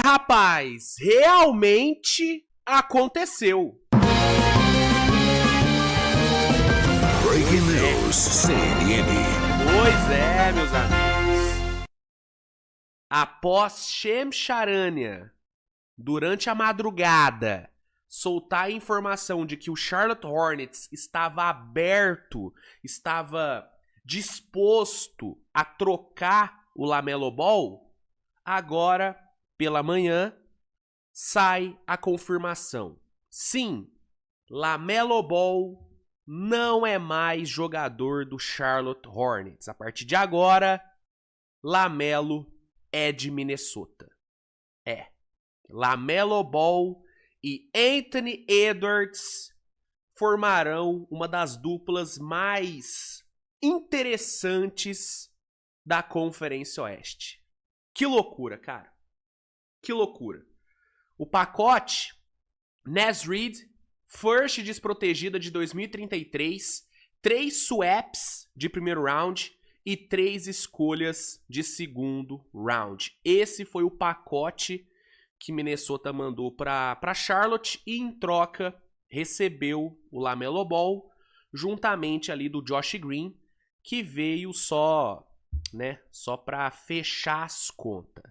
Rapaz, realmente aconteceu. Breaking news, CNN. Pois é, meus amigos. Após Shams Charania, durante a madrugada, soltar a informação de que o Charlotte Hornets estava aberto, estava disposto a trocar o LaMelo Ball, agora, pela manhã, sai a confirmação. Sim, LaMelo Ball não é mais jogador do Charlotte Hornets. A partir de agora, LaMelo é de Minnesota. LaMelo Ball e Anthony Edwards formarão uma das duplas mais interessantes da Conferência Oeste. Que loucura, cara. Que loucura. O pacote Naz Reid, first desprotegida de 2033, 3 swaps de primeiro round e 3 escolhas de segundo round. Esse foi o pacote que Minnesota mandou para Charlotte e em troca recebeu o LaMelo Ball juntamente ali do Josh Green, que veio só para fechar as contas.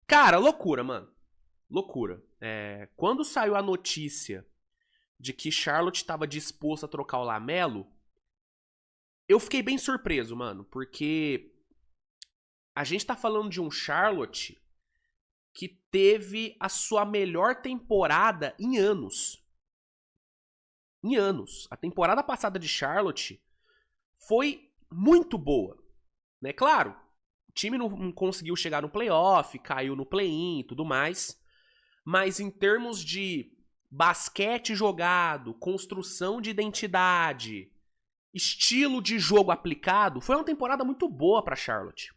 Cara, loucura, mano. Loucura. Quando saiu a notícia de que Charlotte estava disposto a trocar o LaMelo, eu fiquei bem surpreso, mano, porque a gente tá falando de um Charlotte que teve a sua melhor temporada em anos. Em anos. A temporada passada de Charlotte foi muito boa, né? Claro, o time não conseguiu chegar no playoff, caiu no play-in e tudo mais, mas em termos de basquete jogado, construção de identidade, estilo de jogo aplicado, foi uma temporada muito boa para Charlotte.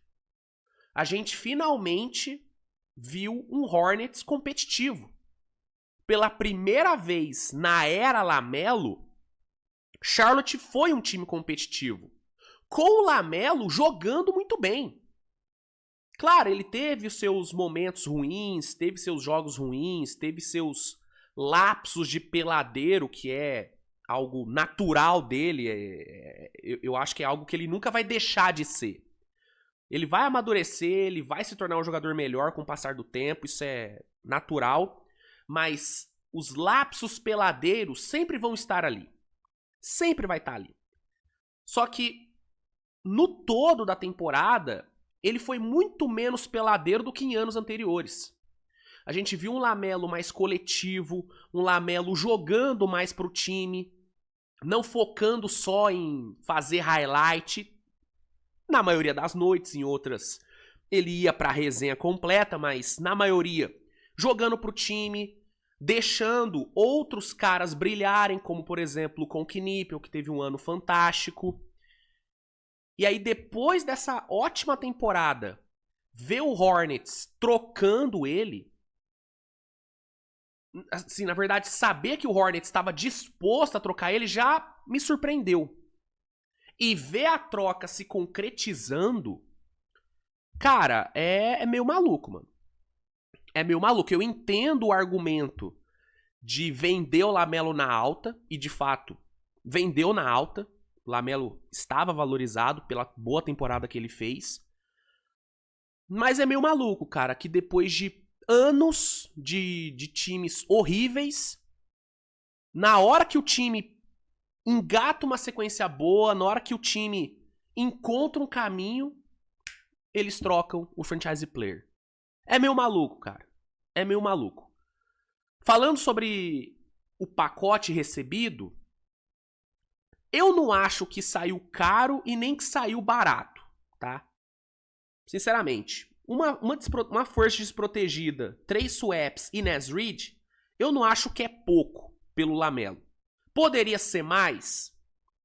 A gente finalmente viu um Hornets competitivo. Pela primeira vez na era LaMelo, Charlotte foi um time competitivo, com o LaMelo jogando muito bem. Claro, ele teve os seus momentos ruins, teve seus jogos ruins, teve seus lapsos de peladeiro, que é algo natural dele. Eu acho que é algo que ele nunca vai deixar de ser. Ele vai amadurecer, ele vai se tornar um jogador melhor com o passar do tempo, isso é natural. Mas os lapsos peladeiros sempre vão estar ali. Sempre vai estar ali. Só que no todo da temporada, ele foi muito menos peladeiro do que em anos anteriores. A gente viu um LaMelo mais coletivo, um LaMelo jogando mais pro time, não focando só em fazer highlight. Na maioria das noites, em outras, ele ia pra resenha completa, mas na maioria, jogando pro time, deixando outros caras brilharem, como por exemplo o Conk Nippel, que teve um ano fantástico. E aí depois dessa ótima temporada, ver o Hornets trocando ele, assim, na verdade, saber que o Hornets estava disposto a trocar ele já me surpreendeu. E ver a troca se concretizando, cara, é meio maluco, mano. É meio maluco. Eu entendo o argumento de vender o LaMelo na alta, e de fato, vendeu na alta. O LaMelo estava valorizado pela boa temporada que ele fez. Mas é meio maluco, cara, que depois de anos de times horríveis, na hora que o time engata uma sequência boa, na hora que o time encontra um caminho, eles trocam o franchise player. É meio maluco, cara. É meio maluco. Falando sobre o pacote recebido, eu não acho que saiu caro e nem que saiu barato, tá? Sinceramente. Uma first desprotegida, 3 swaps e Naz Reid, eu não acho que é pouco pelo LaMelo. Poderia ser mais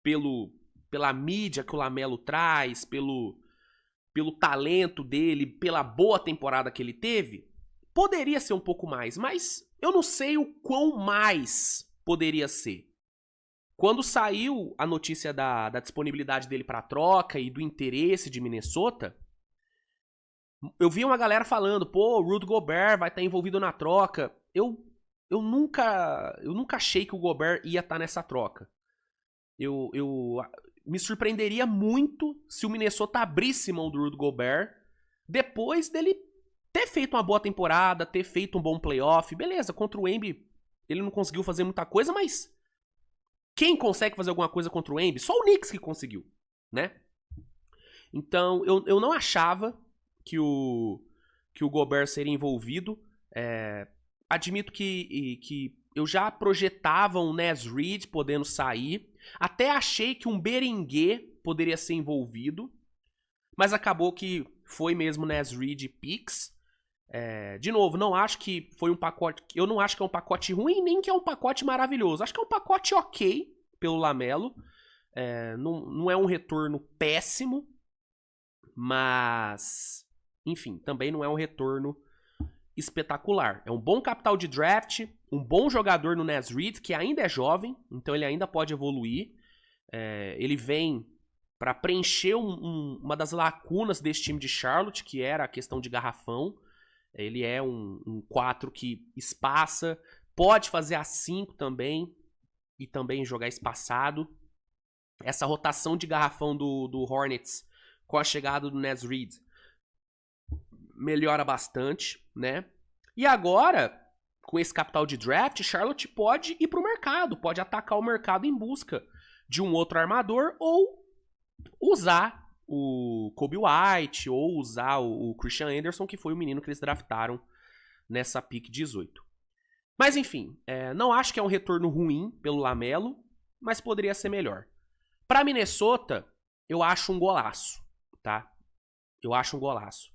pela mídia que o LaMelo traz, pelo talento dele, pela boa temporada que ele teve. Poderia ser um pouco mais, mas eu não sei o quão mais poderia ser. Quando saiu a notícia da disponibilidade dele para troca e do interesse de Minnesota, Eu vi uma galera falando, pô, o Rudy Gobert vai estar envolvido na troca. Eu nunca achei que o Gobert ia estar nessa troca. Eu me surpreenderia muito se o Minnesota abrisse mão do Rudy Gobert depois dele ter feito uma boa temporada, ter feito um bom playoff. Beleza, contra o Embiid ele não conseguiu fazer muita coisa, mas quem consegue fazer alguma coisa contra o Embiid? Só o Knicks que conseguiu, né? Então, eu não achava que o Gobert seria envolvido. Admito que eu já projetava um Naz Reid podendo sair. Até achei que um Berenguer poderia ser envolvido. Mas acabou que foi mesmo Naz Reid e Picks. De novo, não acho que foi um pacote... Eu não acho que é um pacote ruim, nem que é um pacote maravilhoso. Acho que é um pacote ok pelo LaMelo. Não é um retorno péssimo. Mas, enfim, também não é um retorno espetacular. É um bom capital de draft, um bom jogador no Naz Reid, que ainda é jovem, então ele ainda pode evoluir. Ele vem para preencher uma das lacunas desse time de Charlotte, que era a questão de garrafão. Ele é um 4 que espaça, pode fazer a 5 também, e também jogar espaçado. Essa rotação de garrafão do Hornets com a chegada do Naz Reid melhora bastante, né? E agora, com esse capital de draft, Charlotte pode ir pro mercado, pode atacar o mercado em busca de um outro armador ou usar o Kobe White ou usar o Christian Anderson, que foi o menino que eles draftaram nessa pick 18. Mas enfim, não acho que é um retorno ruim pelo LaMelo, mas poderia ser melhor. Para Minnesota, eu acho um golaço, tá? Eu acho um golaço.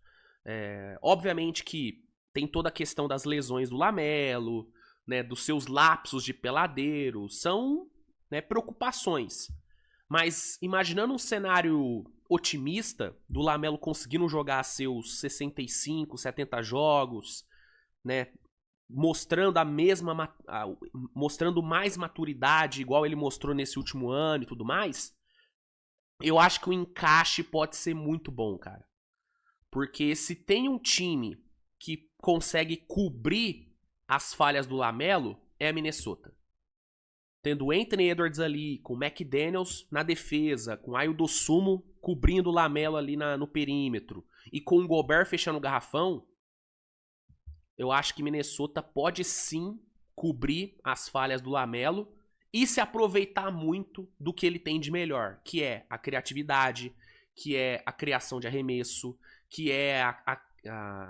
Obviamente que tem toda a questão das lesões do LaMelo, né, dos seus lapsos de peladeiro, são, né, preocupações. Mas imaginando um cenário otimista do LaMelo conseguindo jogar seus 65, 70 jogos, né, mostrando mostrando mais maturidade, igual ele mostrou nesse último ano e tudo mais, eu acho que o encaixe pode ser muito bom, cara. Porque se tem um time que consegue cobrir as falhas do LaMelo, é a Minnesota. Tendo o Anthony Edwards ali, com o McDaniels na defesa, com o Ayo Dosunmu cobrindo o LaMelo ali no perímetro, e com o Gobert fechando o garrafão, eu acho que Minnesota pode sim cobrir as falhas do LaMelo e se aproveitar muito do que ele tem de melhor, que é a criatividade, que é a criação de arremesso, que é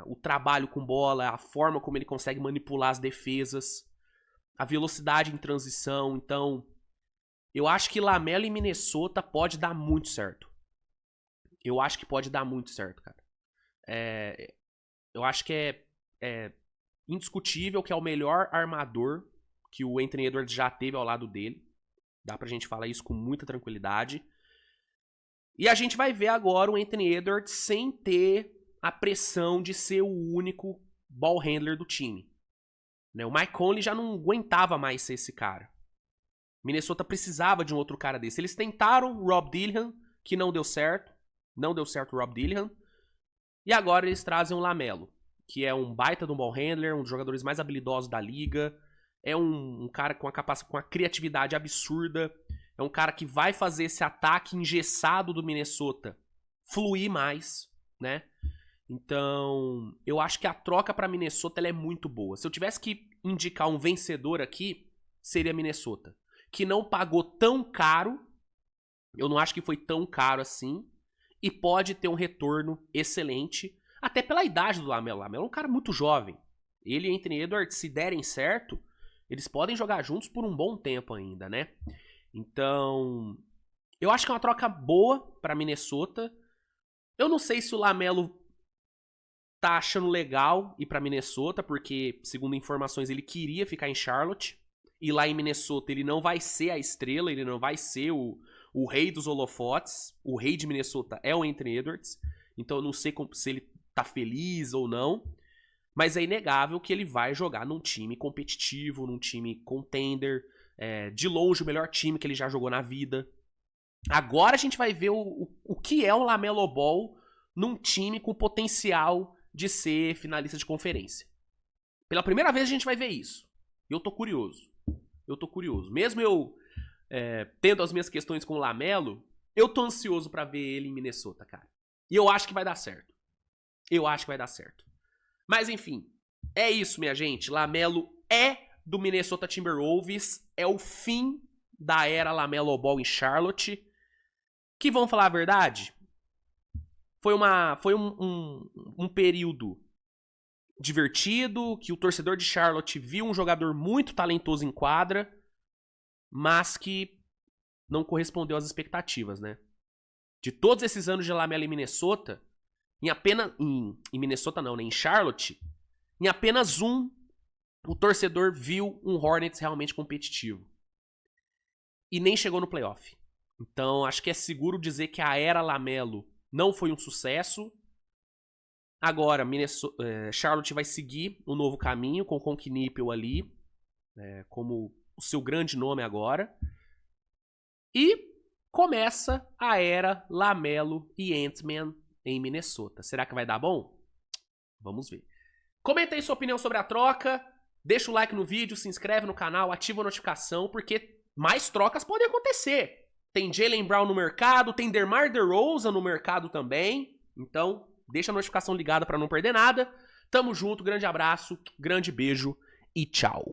o trabalho com bola, a forma como ele consegue manipular as defesas, a velocidade em transição. Então, eu acho que LaMelo em Minnesota pode dar muito certo. Eu acho que pode dar muito certo, cara. Eu acho que é indiscutível que é o melhor armador que o Anthony Edwards já teve ao lado dele. Dá pra gente falar isso com muita tranquilidade. E a gente vai ver agora o Anthony Edwards sem ter a pressão de ser o único ball handler do time. O Mike Conley já não aguentava mais ser esse cara. Minnesota precisava de um outro cara desse. Eles tentaram o Rob Dillingham, que não deu certo. Não deu certo o Rob Dillingham. E agora eles trazem o LaMelo, que é um baita de um ball handler, um dos jogadores mais habilidosos da liga. É um cara com a criatividade absurda. É um cara que vai fazer esse ataque engessado do Minnesota fluir mais, né? Então, eu acho que a troca para Minnesota ela é muito boa. Se eu tivesse que indicar um vencedor aqui, seria Minnesota. Que não pagou tão caro. Eu não acho que foi tão caro assim. E pode ter um retorno excelente. Até pela idade do LaMelo. LaMelo é um cara muito jovem. Ele e Anthony Edwards, se derem certo, eles podem jogar juntos por um bom tempo ainda, né? Então, eu acho que é uma troca boa para Minnesota. Eu não sei se o LaMelo tá achando legal ir pra Minnesota, porque, segundo informações, ele queria ficar em Charlotte. E lá em Minnesota ele não vai ser a estrela, ele não vai ser o rei dos holofotes. O rei de Minnesota é o Anthony Edwards. Então eu não sei se ele tá feliz ou não. Mas é inegável que ele vai jogar num time competitivo, num time contender. De longe o melhor time que ele já jogou na vida. Agora a gente vai ver o que é o LaMelo Ball num time com potencial de ser finalista de conferência. Pela primeira vez a gente vai ver isso. E eu tô curioso. Mesmo eu tendo as minhas questões com o LaMelo, eu tô ansioso pra ver ele em Minnesota, cara. E eu acho que vai dar certo. Mas enfim, é isso, minha gente. LaMelo é do Minnesota Timberwolves. É o fim da era LaMelo Ball em Charlotte. Que, vamos falar a verdade, foi um período divertido, que o torcedor de Charlotte viu um jogador muito talentoso em quadra, mas que não correspondeu às expectativas, né? De todos esses anos de LaMelo em Minnesota, em Minnesota não, né? Em Charlotte, em apenas o torcedor viu um Hornets realmente competitivo. E nem chegou no playoff. Então, acho que é seguro dizer que a era LaMelo não foi um sucesso. Agora, Charlotte vai seguir um novo caminho com o Conk Nippel ali, como o seu grande nome agora. E começa a era LaMelo e Ant-Man em Minnesota. Será que vai dar bom? Vamos ver. Comenta aí sua opinião sobre a troca. Deixa o like no vídeo, se inscreve no canal, ativa a notificação, porque mais trocas podem acontecer. Tem Jaylen Brown no mercado, tem DeMar DeRozan no mercado também. Então, deixa a notificação ligada para não perder nada. Tamo junto, grande abraço, grande beijo e tchau.